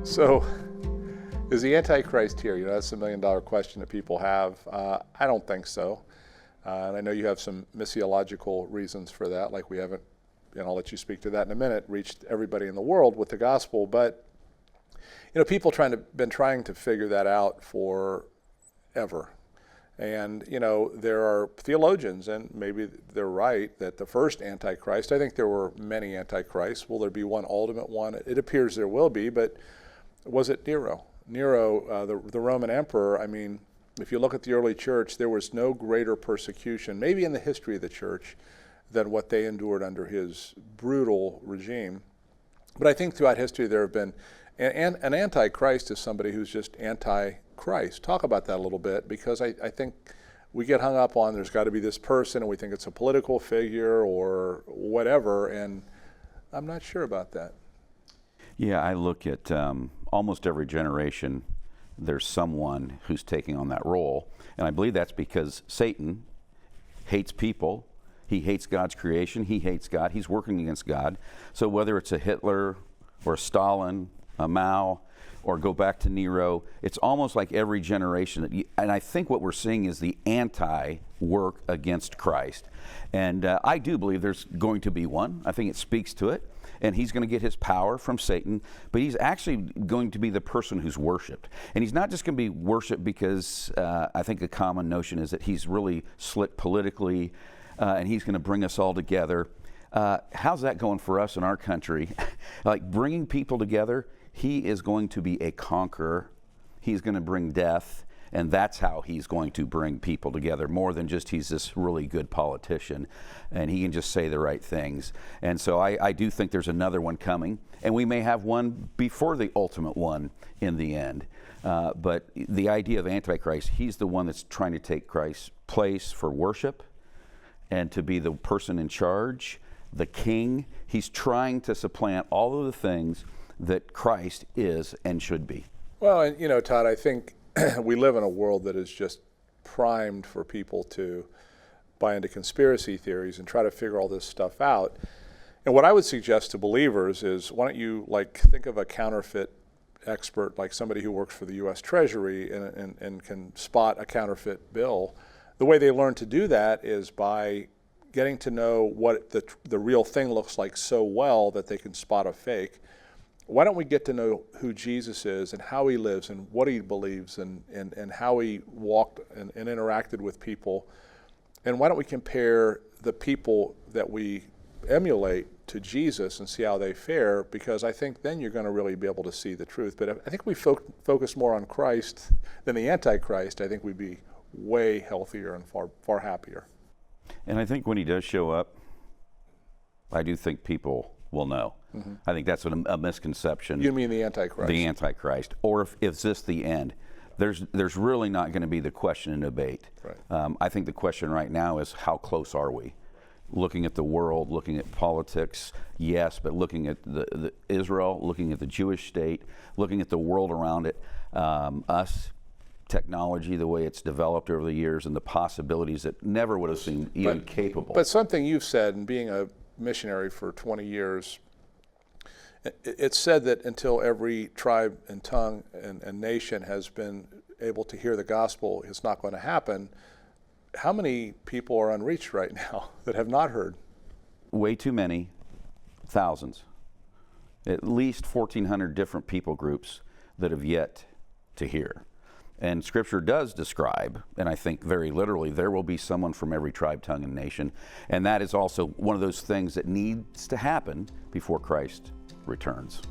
So, is the Antichrist here? That's the million-dollar question that people have. I don't think so. And I know you have some missiological reasons for that, like we haven't, and I'll let you speak to that in a minute, reached everybody in the world with the gospel. But, people been trying to figure that out forever. And, there are theologians, and maybe they're right, that the first Antichrist, I think there were many Antichrists. Will there be one ultimate one? It appears there will be, but was it Nero? Nero, the Roman emperor, if you look at the early church, there was no greater persecution, maybe in the history of the church, than what they endured under his brutal regime. But I think throughout history there have been, and an Antichrist is somebody who's just anti-Christ. Talk about that a little bit, because I think we get hung up on there's got to be this person, and we think it's a political figure or whatever, and I'm not sure about that. Yeah, I look at almost every generation, there's someone who's taking on that role. And I believe that's because Satan hates people. He hates God's creation. He hates God. He's working against God. So whether it's a Hitler or a Stalin, a Mao, or go back to Nero, it's almost like every generation. And I think what we're seeing is the anti-work against Christ. And I do believe there's going to be one. I think it speaks to it. And he's going to get his power from Satan, but he's actually going to be the person who's worshipped. And he's not just going to be worshipped because I think a common notion is that he's really slick politically, and he's going to bring us all together. How's that going for us in our country? Like bringing people together, he is going to be a conqueror. He's going to bring death. And that's how he's going to bring people together, more than just he's this really good politician and he can just say the right things. And so I do think there's another one coming, and we may have one before the ultimate one in the end. But the idea of Antichrist, he's the one that's trying to take Christ's place for worship and to be the person in charge, the king. He's trying to supplant all of the things that Christ is and should be. Well, and Todd, I think we live in a world that is just primed for people to buy into conspiracy theories and try to figure all this stuff out. And what I would suggest to believers is, why don't you think of a counterfeit expert, like somebody who works for the U.S. Treasury and can spot a counterfeit bill. The way they learn to do that is by getting to know what the real thing looks like so well that they can spot a fake. Why don't we get to know who Jesus is and how he lives and what he believes and how he walked and interacted with people? And why don't we compare the people that we emulate to Jesus and see how they fare? Because I think then you're going to really be able to see the truth. But I think we focus more on Christ than the Antichrist. I think we'd be way healthier and far happier. And I think when he does show up, I do think people will know. Mm-hmm. I think that's a misconception. You mean the Antichrist? The Antichrist. Or if this the end? There's really not going to be the question and debate. Right. I think the question right now is, how close are we? Looking at the world, looking at politics, yes, but looking at the Israel, looking at the Jewish state, looking at the world around it, us, technology, the way it's developed over the years, and the possibilities that never would have seemed even capable. But something you've said, and being a missionary for 20 years, it's said that until every tribe and tongue and nation has been able to hear the gospel, it's not going to happen. How many people are unreached right now that have not heard? Way too many. Thousands. At least 1,400 different people groups that have yet to hear. And Scripture does describe, and I think very literally, there will be someone from every tribe, tongue, and nation. And that is also one of those things that needs to happen before Christ returns.